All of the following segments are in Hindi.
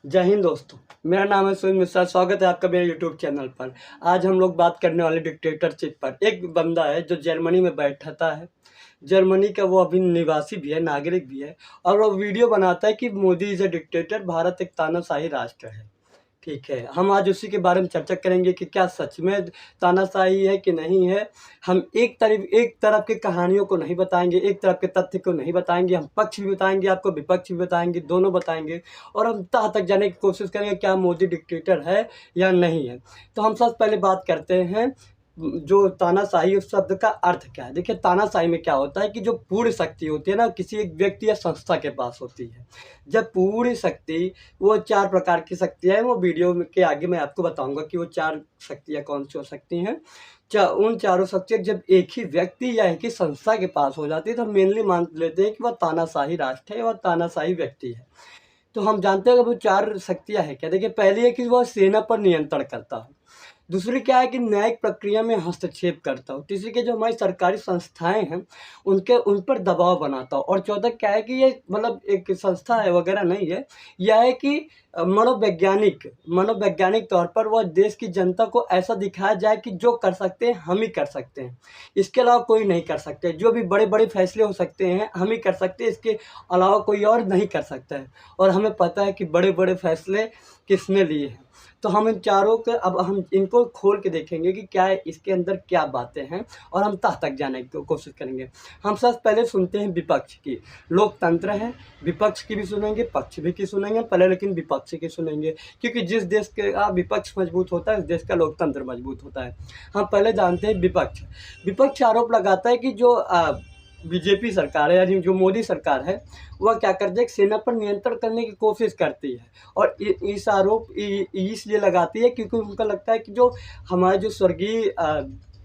जय हिंद दोस्तों। मेरा नाम है सुनील मिश्रा। स्वागत है आपका मेरे यूट्यूब चैनल पर। आज हम लोग बात करने वाले डिक्टेटरशिप पर। एक बंदा है जो जर्मनी में बैठता है। जर्मनी का वो अभी निवासी भी है, नागरिक भी है, और वो वीडियो बनाता है कि Modi is a dictator, Bharat एक तानाशाही राष्ट्र है। ठीक है, हम आज उसी के बारे में चर्चा करेंगे कि क्या सच में तानाशाही है कि नहीं है। हम एक तरफ की कहानियों को नहीं बताएंगे, एक तरफ के तथ्य को नहीं बताएंगे। हम पक्ष भी बताएंगे, आपको विपक्ष भी बताएंगे, दोनों बताएंगे। और हम तह तक जाने की कोशिश करेंगे क्या मोदी डिक्टेटर है या नहीं है। तो हम सबसे पहले बात करते हैं जो तानाशाही उस शब्द का अर्थ क्या है। देखिए, तानाशाही में क्या होता है कि जो पूर्ण शक्ति होती है ना, किसी एक व्यक्ति या संस्था के पास होती है। जब पूरी शक्ति, वो 4 प्रकार की शक्तियाँ हैं, वो वीडियो के आगे मैं आपको बताऊंगा कि वो 4 शक्तियाँ कौन सी हो सकती हैं। उन चारों शक्तियाँ जब एक ही व्यक्ति या एक ही संस्था के पास हो जाती है तो हम मेनली मान लेते हैं कि वह तानाशाही राष्ट्र है, वह तानाशाही व्यक्ति है। तो हम जानते हैं कि वो 4 शक्तियाँ हैं क्या। देखिए, पहली है कि वह सेना पर नियंत्रण करता है। दूसरी क्या है कि न्यायिक प्रक्रिया में हस्तक्षेप करता हो। तीसरी के जो हमारी सरकारी संस्थाएं हैं उन पर दबाव बनाता हो। और चौथा क्या है कि ये मतलब एक संस्था है वगैरह नहीं है, यह है कि मनोवैज्ञानिक तौर पर वह देश की जनता को ऐसा दिखाया जाए कि जो कर सकते हैं हम ही कर सकते हैं, इसके अलावा कोई नहीं कर सकते। जो भी बड़े बड़े फैसले हो सकते हैं हम ही कर सकते हैं, इसके अलावा कोई और नहीं कर सकता है। और हमें पता है कि बड़े बड़े फैसले किसने लिए हैं। तो हम इन चारों के अब हम इनको खोल के देखेंगे कि क्या है, इसके अंदर क्या बातें हैं, और हम तह तक जाने की कोशिश करेंगे। हम सबसे पहले सुनते हैं विपक्ष की। लोकतंत्र है, विपक्ष की भी सुनेंगे, पक्ष भी की सुनेंगे पहले, लेकिन विपक्ष की सुनेंगे, क्योंकि जिस देश का विपक्ष मजबूत होता है उस देश का लोकतंत्र मजबूत होता है। हम पहले जानते हैं विपक्ष। विपक्ष आरोप लगाता है कि जो बीजेपी सरकार है, यानी जो मोदी सरकार है, वह क्या करती है, सेना पर नियंत्रण करने की कोशिश करती है। और इस आरोप इसलिए लगाती है क्योंकि उनका लगता है कि जो हमारे जो स्वर्गीय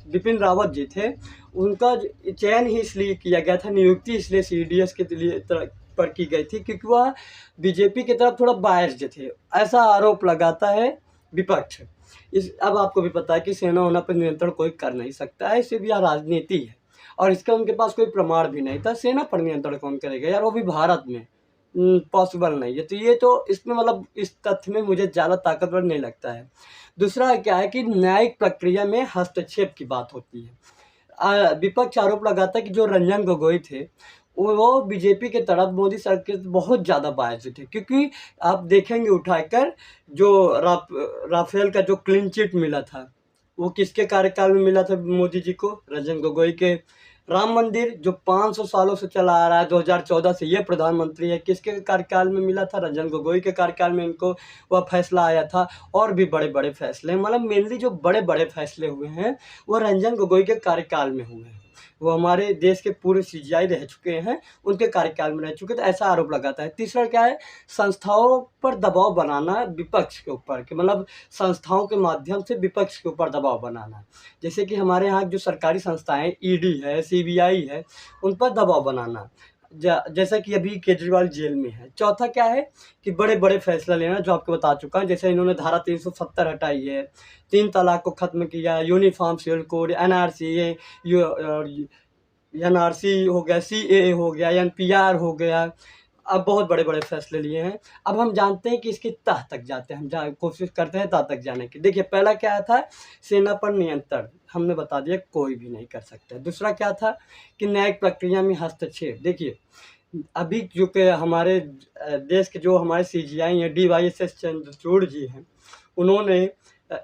बिपिन रावत जी थे, उनका चयन ही इसलिए किया गया था, नियुक्ति इसलिए सीडीएस के लिए पर की गई थी क्योंकि वह बीजेपी की तरफ थोड़ा बायस्ड थे। ऐसा आरोप लगाता है विपक्ष। अब आपको भी पता है कि सेना होना पर नियंत्रण कोई कर नहीं सकता है, इसे भी यह राजनीति है, और इसका उनके पास कोई प्रमाण भी नहीं था। सेना पर नियंत्रण कौन करेगा यार, वो भी भारत में पॉसिबल नहीं है। तो ये तो इसमें मतलब इस तथ्य में मुझे ज़्यादा ताकतवर नहीं लगता है। दूसरा क्या है कि न्यायिक प्रक्रिया में हस्तक्षेप की बात होती है। विपक्ष आरोप लगाता है कि जो रंजन गोगोई थे वो बीजेपी के तरफ मोदी सरकार के बहुत ज़्यादा बायस थे, क्योंकि आप देखेंगे उठाकर जो राफेल का जो क्लीन चिट मिला था वो किसके कार्यकाल में मिला था मोदी जी को, रंजन गोगोई के। राम मंदिर जो 500 सालों से चला आ रहा है, 2014 से ये प्रधानमंत्री है, किसके कार्यकाल में मिला था, रंजन गोगोई के कार्यकाल में इनको वह फैसला आया था। और भी बड़े बड़े फैसले, मतलब मेनली जो बड़े बड़े फैसले हुए हैं वो रंजन गोगोई के कार्यकाल में हुए हैं। वो हमारे देश के पूर्व सीजीआई रह चुके हैं, उनके कार्यकाल में रह चुके, तो ऐसा आरोप लगाता है। तीसरा क्या है, संस्थाओं पर दबाव बनाना विपक्ष के ऊपर, कि मतलब संस्थाओं के माध्यम से विपक्ष के ऊपर दबाव बनाना। जैसे कि हमारे यहाँ जो सरकारी संस्थाएं ईडी है, सीबीआई है, उन पर दबाव बनाना, जैसा कि अभी केजरीवाल जेल में है। चौथा क्या है कि बड़े बड़े फैसला लेना, जो आपको बता चुका हूँ, जैसे इन्होंने धारा 370 हटाई है, 3 तलाक को ख़त्म किया, यूनिफॉर्म सिविल कोड, एनआरसी हो गया, सीएए हो गया, एनपीआर हो गया। अब बहुत बड़े बड़े फैसले लिए हैं। अब हम जानते हैं कि इसकी तह तक जाते हैं, हम कोशिश करते हैं तह तक जाने की। देखिए, पहला क्या था, सेना पर नियंत्रण, हमने बता दिया कोई भी नहीं कर सकता। दूसरा क्या था कि न्यायिक प्रक्रिया में हस्तक्षेप। देखिए, अभी जो कि हमारे देश के जो हमारे सीजीआई हैं, DYSS चंद्रचूड़ जी हैं, उन्होंने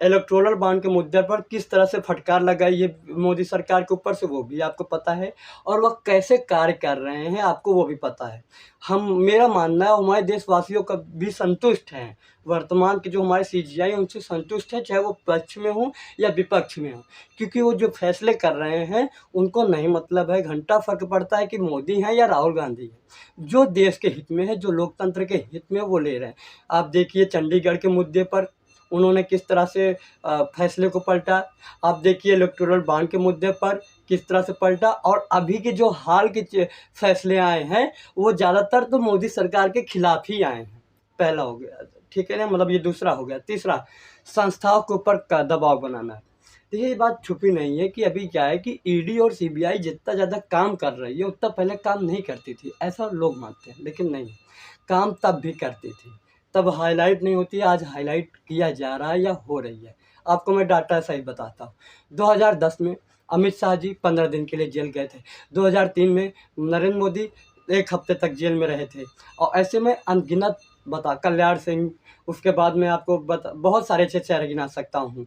इलेक्टोरल बॉन्ड के मुद्दे पर किस तरह से फटकार लगाई है मोदी सरकार के ऊपर से, वो भी आपको पता है। और वह कैसे कार्य कर रहे हैं आपको वो भी पता है। मेरा मानना है हमारे देशवासियों का भी संतुष्ट हैं, वर्तमान के जो हमारे सीजीआई उनसे संतुष्ट हैं, चाहे वो पक्ष में हो या विपक्ष में हो, क्योंकि वो जो फैसले कर रहे हैं उनको नहीं मतलब है, घंटा फर्क पड़ता है कि मोदी हैं या राहुल गांधी हैं। जो देश के हित में है, जो लोकतंत्र के हित में, वो ले रहे हैं। आप देखिए, चंडीगढ़ के मुद्दे पर उन्होंने किस तरह से फैसले को पलटा। आप देखिए, इलेक्टोरल बॉन्ड के मुद्दे पर किस तरह से पलटा। और अभी के जो हाल के फैसले आए हैं वो ज़्यादातर तो मोदी सरकार के खिलाफ ही आए हैं। पहला हो गया, ठीक है ना, मतलब ये दूसरा हो गया। तीसरा, संस्थाओं के ऊपर का दबाव बनाना। देखिए, ये बात छुपी नहीं है कि अभी क्या है कि ईडी और सीबीआई जितना ज़्यादा काम कर रही है उतना पहले काम नहीं करती थी, ऐसा लोग मानते हैं, लेकिन नहीं, काम तब भी करती थी। तब हाईलाइट नहीं होती है, आज हाईलाइट किया जा रहा है या हो रही है। आपको मैं डाटा सही बताता हूँ। 2010 में अमित शाह जी 15 दिन के लिए जेल गए थे। 2003 में नरेंद्र मोदी 1 हफ्ते तक जेल में रहे थे। और ऐसे में अनगिनत कल्याण सिंह, उसके बाद में आपको बहुत सारे अच्छे चेहरे गिना सकता हूँ।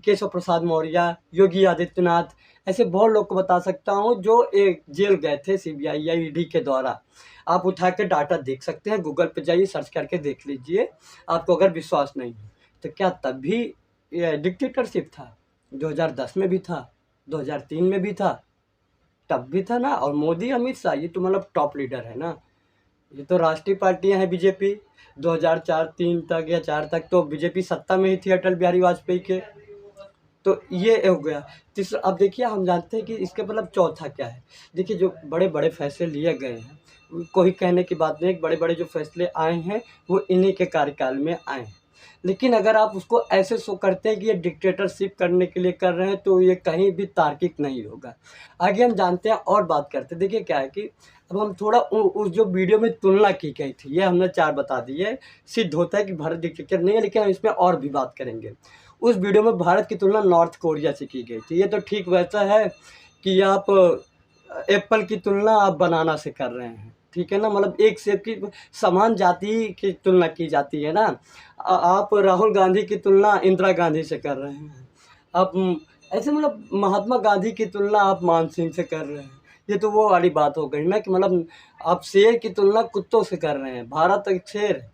केशव प्रसाद मौर्य, योगी आदित्यनाथ, ऐसे बहुत लोग को बता सकता हूँ जो एक जेल गए थे सीबीआई या ईडी के द्वारा। आप उठा के डाटा देख सकते हैं, गूगल पे जाइए, सर्च करके देख लीजिए। आपको अगर विश्वास नहीं है तो क्या तब भी ये डिक्टेटरशिप था? 2010 में भी था, 2003 में भी था, तब भी था ना। और मोदी अमित शाह ये तो मतलब टॉप लीडर है ना। ये तो राष्ट्रीय पार्टियां हैं बीजेपी। 2004-3 तक या 4 तक तो बीजेपी सत्ता में ही थी अटल बिहारी वाजपेयी के। तो ये हो गया। तीसरा, अब देखिए हम जानते हैं कि इसके मतलब चौथा क्या है। देखिए जो बड़े बड़े फैसले लिए गए हैं, कोई कहने की बात नहीं, बड़े बड़े जो फैसले आए हैं वो इन्हीं के कार्यकाल में आए हैं। लेकिन अगर आप उसको ऐसे शो करते हैं कि ये डिक्टेटरशिप करने के लिए कर रहे हैं तो ये कहीं भी तार्किक नहीं होगा। आगे हम जानते हैं और बात करते हैं। देखिए क्या है कि अब हम थोड़ा उस जो वीडियो में तुलना की गई थी, ये हमने 4 बता दी है, सिद्ध होता है कि भारत डिक्टेटर नहीं है, लेकिन हम इसमें और भी बात करेंगे। उस वीडियो में भारत की तुलना नॉर्थ कोरिया से की गई थी। ये तो ठीक वैसा है कि आप एप्पल की तुलना आप बनाना से कर रहे हैं, ठीक है ना। मतलब एक सेब की समान जाति की तुलना की जाती है ना। आप राहुल गांधी की तुलना इंदिरा गांधी से कर रहे हैं। आप ऐसे मतलब महात्मा गांधी की तुलना आप मान सिंह से कर रहे हैं। ये तो वो वाली बात हो गई ना कि मतलब आप शेर की तुलना कुत्तों से कर रहे हैं। भारत एक शेर है,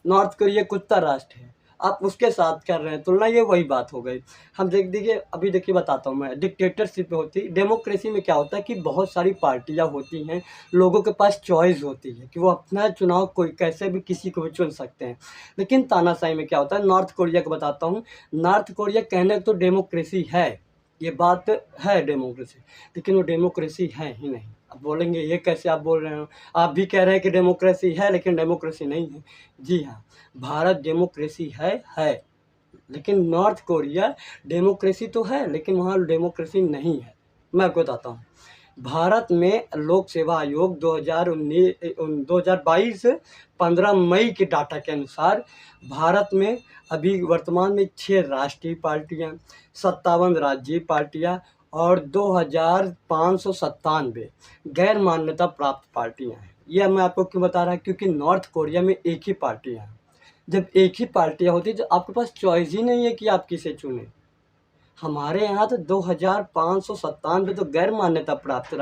नॉर्थ कोरिया कुत्ता राष्ट्र है, आप उसके साथ कर रहे हैं तुलना। ये वही बात हो गई। हम देखिए अभी देखिए बताता हूँ मैं। डिक्टेटरशिप होती, डेमोक्रेसी में क्या होता है कि बहुत सारी पार्टियां होती हैं, लोगों के पास चॉइस होती है कि वो अपना चुनाव कोई कैसे भी किसी को भी चुन सकते हैं। लेकिन तानाशाही में क्या होता है, नॉर्थ कोरिया को बताता हूँ। नॉर्थ कोरिया कहने तो डेमोक्रेसी है, ये बात है डेमोक्रेसी, लेकिन वो डेमोक्रेसी है ही नहीं। अब बोलेंगे ये कैसे आप बोल रहे हो, आप भी कह रहे हैं कि डेमोक्रेसी है लेकिन डेमोक्रेसी नहीं है। जी हाँ, भारत डेमोक्रेसी है, लेकिन नॉर्थ कोरिया डेमोक्रेसी तो है लेकिन वहाँ डेमोक्रेसी नहीं है। मैं आपको बताता हूँ। भारत में लोक सेवा आयोग 2022 15 मई के डाटा के अनुसार भारत में अभी वर्तमान में 6 राष्ट्रीय पार्टियां, 57 राज्यीय पार्टियां और 2597 गैर मान्यता प्राप्त पार्टियां हैं। यह मैं आपको क्यों बता रहा हूँ, क्योंकि नॉर्थ कोरिया में एक ही पार्टियां हैं। जब एक ही पार्टियां होती तो आपके पास चॉइस ही नहीं है कि आप किसे चुनें। हमारे यहाँ तो 2597 तो गैर मान्यता प्राप्त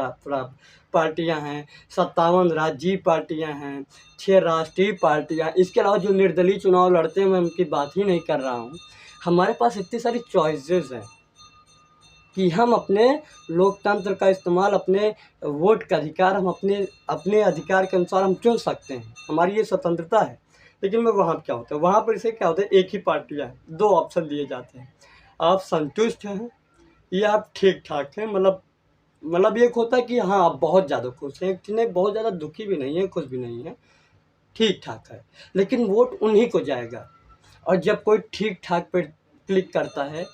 पार्टियां हैं, 57 राज्यीय पार्टियां हैं, 6 राष्ट्रीय पार्टियां। इसके अलावा जो निर्दलीय चुनाव लड़ते हैं मैं उनकी बात ही नहीं कर रहा हूँ। हमारे पास इतनी सारी चॉइसेस हैं कि हम अपने लोकतंत्र का इस्तेमाल, अपने वोट का अधिकार, हम अपने अपने अधिकार के अनुसार हम चुन सकते हैं, हमारी ये स्वतंत्रता है। लेकिन मैं वहाँ क्या होता है, वहाँ पर इसे क्या होता है, एक ही पार्टियाँ हैं, 2 ऑप्शन दिए जाते हैं। आप संतुष्ट हैं या आप ठीक ठाक हैं। मतलब एक होता है कि हाँ आप बहुत ज़्यादा खुश हैं, नहीं बहुत ज़्यादा दुखी भी नहीं है, खुश भी नहीं है, ठीक ठाक है। लेकिन वोट उन्हीं को जाएगा। और जब कोई ठीक ठाक पर क्लिक करता है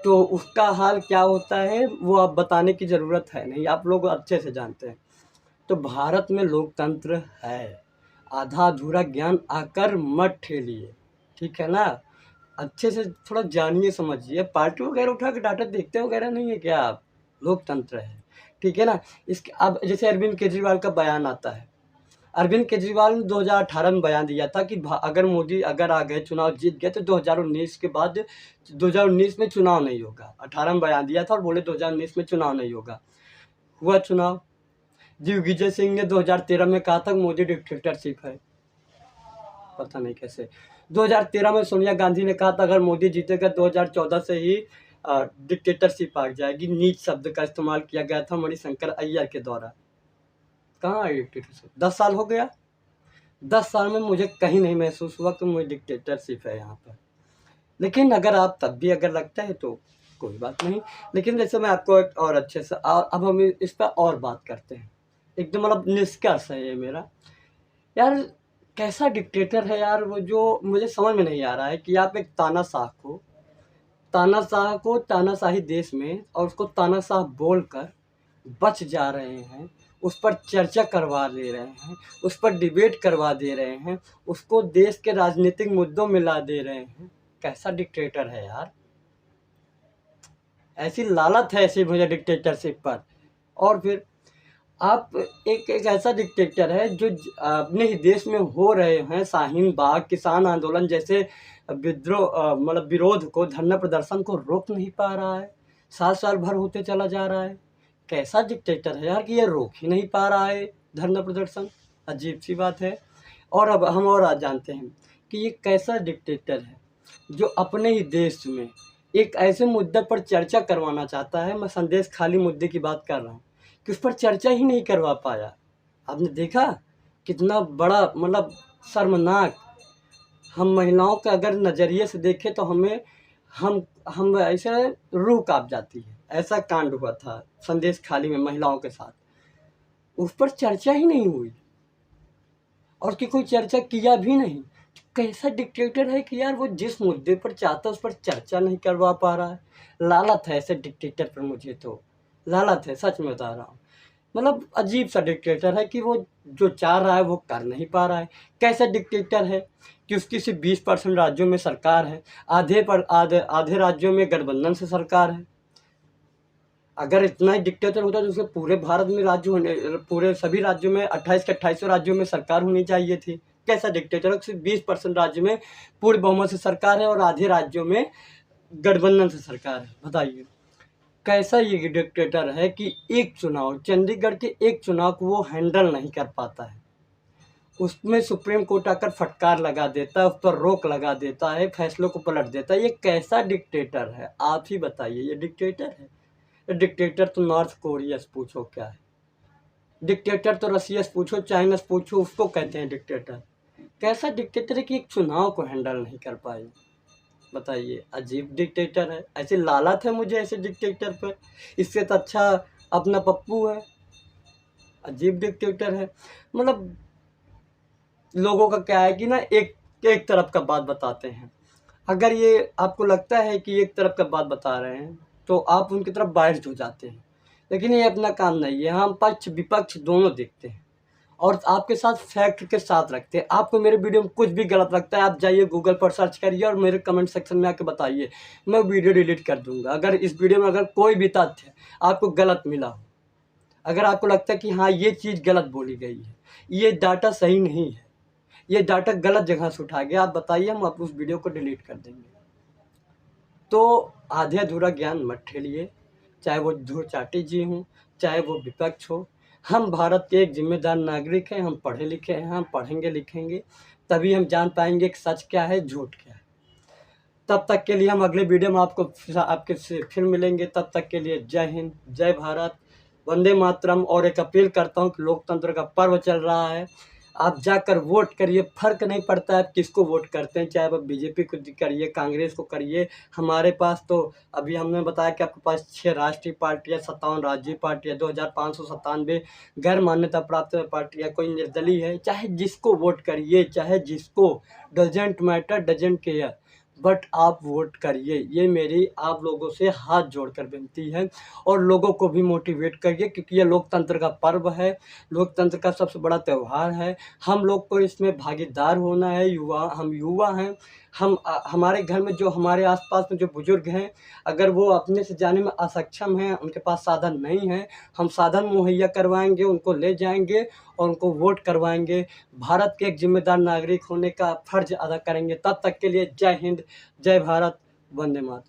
तो उसका हाल क्या होता है वो आप बताने की ज़रूरत है नहीं, आप लोग अच्छे से जानते हैं। तो भारत में लोकतंत्र है, आधा अधूरा ज्ञान आकर मत ठेलिए, ठीक है ना। अच्छे से थोड़ा जानिए समझिए। पार्टी वगैरह उठा के डाटा देखते वगैरह नहीं है क्या आप, लोकतंत्र है, ठीक है ना। इसके अब जैसे अरविंद केजरीवाल का बयान आता है। अरविंद केजरीवाल ने 2018 में बयान दिया था कि अगर मोदी अगर आ गए, चुनाव जीत गए तो 2019 के बाद 2019 में चुनाव नहीं होगा। 18 में बयान दिया था और बोले 2019 में चुनाव नहीं होगा। हुआ चुनाव। दिग्विजय सिंह ने 2013 में कहा था मोदी डिक्टेटरशिप है, पता नहीं कैसे। 2013 में सोनिया गांधी ने कहा था अगर मोदी जीतेगा 2014 से ही डिक्टेटरशिप आ जाएगी। नीच शब्द का इस्तेमाल किया गया था मणिशंकर अय्यर के द्वारा। कहाँ आई डिक्टेटरशिप? 10 साल हो गया। 10 साल में मुझे कहीं नहीं महसूस हुआ कि मुझे डिक्टेटरशिप है यहाँ पर। लेकिन अगर आप तब भी अगर लगता है तो कोई बात नहीं। लेकिन जैसे मैं आपको एक और अच्छे से अब हम इस पर और बात करते हैं। एकदम मतलब निष्कर्ष है ये मेरा। यार कैसा डिक्टेटर है यार वो, जो मुझे समझ में नहीं आ रहा है कि आप एक तानाशाह को तानाशाही देश में और उसको तानाशाह बोलकर बच जा रहे हैं। उस पर चर्चा करवा ले रहे हैं, उस पर डिबेट करवा दे रहे हैं, उसको देश के राजनीतिक मुद्दों में ला दे रहे हैं। कैसा डिक्टेटर है यार, ऐसी लालच है ऐसी मुझे डिक्टेटरशिप पर। और फिर आप एक ऐसा डिक्टेटर है जो अपने ही देश में हो रहे हैं शाहीन बाग, किसान आंदोलन जैसे विद्रोह मतलब विरोध को, धरना प्रदर्शन को रोक नहीं पा रहा है। 7 साल भर होते चला जा रहा है। कैसा डिक्टेटर है यार कि ये रोक ही नहीं पा रहा है धरना प्रदर्शन, अजीब सी बात है। और अब हम और आज जानते हैं कि ये कैसा डिक्टेटर है जो अपने ही देश में एक ऐसे मुद्दे पर चर्चा करवाना चाहता है। मैं संदेश खाली मुद्दे की बात कर रहा हूँ कि उस पर चर्चा ही नहीं करवा पाया। आपने देखा कितना बड़ा मतलब शर्मनाक। हम महिलाओं के अगर नज़रिए से देखें तो हमें हम ऐसे रूह काँप जाती है। ऐसा कांड हुआ था संदेश खाली में महिलाओं के साथ, उस पर चर्चा ही नहीं हुई और कि कोई चर्चा किया भी नहीं। कैसा डिक्टेटर है कि यार वो जिस मुद्दे पर चाहता है उस पर चर्चा नहीं करवा पा रहा है। लालच है ऐसे डिक्टेटर पर, मुझे तो लालच है, सच में बता रहा हूँ। मतलब अजीब सा डिक्टेटर है कि वो जो चाह रहा है वो कर नहीं पा रहा है। कैसा डिक्टेटर है कि उसकी सिर्फ 20% राज्यों में सरकार है, आधे राज्यों में गठबंधन से सरकार है। अगर इतना ही डिक्टेटर होता तो उसके पूरे भारत में राज्य होने, पूरे सभी राज्यों में 28 के 28 राज्यों में सरकार होनी चाहिए थी। कैसा डिक्टेटर है, सिर्फ 20% राज्य में पूर्ण बहुमत से सरकार है और आधे राज्यों में गठबंधन से सरकार है। बताइए कैसा ये डिक्टेटर है कि एक चुनाव, चंडीगढ़ के एक चुनाव को वो हैंडल नहीं कर पाता है, उसमें सुप्रीम कोर्ट आकर फटकार लगा देता है, उस पर रोक लगा देता है, फैसलों को पलट देता है। ये कैसा डिक्टेटर है, आप ही बताइए। ये डिक्टेटर है? डिक्टेटर तो नॉर्थ कोरिया से पूछो क्या है, डिक्टेटर तो रसिया से पूछो, चाइना से पूछो, उसको कहते हैं डिक्टेटर। कैसा डिक्टेटर है कि एक चुनाव को हैंडल नहीं कर पाए। बताइए, अजीब डिक्टेटर है। ऐसे लालच है मुझे ऐसे डिक्टेटर पर, इससे तो अच्छा अपना पप्पू है। अजीब डिक्टेटर है। मतलब लोगों का क्या है कि ना एक तरफ का बात बताते हैं। अगर ये आपको लगता है कि एक तरफ का बात बता रहे हैं तो आप उनकी तरफ बायस्ड हो जाते हैं, लेकिन ये अपना काम नहीं है। हम पक्ष विपक्ष दोनों देखते हैं और आपके साथ फैक्ट के साथ रखते हैं। आपको मेरे वीडियो में कुछ भी गलत लगता है, आप जाइए गूगल पर सर्च करिए और मेरे कमेंट सेक्शन में आके बताइए, मैं वीडियो डिलीट कर दूंगा। अगर इस वीडियो में अगर कोई भी तथ्य आपको गलत मिला हो, अगर आपको लगता है कि हाँ ये चीज़ गलत बोली गई है, ये डाटा सही नहीं है, ये डाटा गलत जगह से उठा गया, आप बताइए, हम आप उस वीडियो को डिलीट कर देंगे। तो आधे अधूरा ज्ञान मत ठेलिए, चाहे वो ध्रुव चाटी जी हों, चाहे वो विपक्ष हो। हम भारत के एक जिम्मेदार नागरिक हैं, हम पढ़े लिखे हैं, हम पढ़ेंगे लिखेंगे तभी हम जान पाएंगे कि सच क्या है झूठ क्या है। तब तक के लिए हम अगले वीडियो में आपके से फिर मिलेंगे। तब तक के लिए जय हिंद, जय भारत, वंदे मातरम। और एक अपील करता हूँ कि लोकतंत्र का पर्व चल रहा है, आप जाकर वोट करिए। फ़र्क नहीं पड़ता है आप किसको वोट करते हैं, चाहे आप बीजेपी को करिए, कांग्रेस को करिए। हमारे पास तो अभी हमने बताया कि आपके पास 6 राष्ट्रीय पार्टियाँ, 57 राज्य पार्टियाँ, 2597 गैर मान्यता प्राप्त पार्टियाँ, कोई निर्दलीय है। चाहे जिसको वोट करिए, चाहे जिसको, doesn't matter, doesn't care, but आप वोट करिए। ये मेरी आप लोगों से हाथ जोड़कर विनती है। और लोगों को भी मोटिवेट करिए क्योंकि ये लोकतंत्र का पर्व है, लोकतंत्र का सबसे बड़ा त्यौहार है। हम लोग को इसमें भागीदार होना है। हम युवा हैं। हमारे घर में जो, हमारे आसपास में जो बुजुर्ग हैं, अगर वो अपने से जाने में असक्षम हैं, उनके पास साधन नहीं है, हम साधन मुहैया करवाएंगे, उनको ले जाएंगे और उनको वोट करवाएंगे। भारत के एक जिम्मेदार नागरिक होने का फर्ज अदा करेंगे। तब तक के लिए जय हिंद, जय भारत, वंदे मातरम।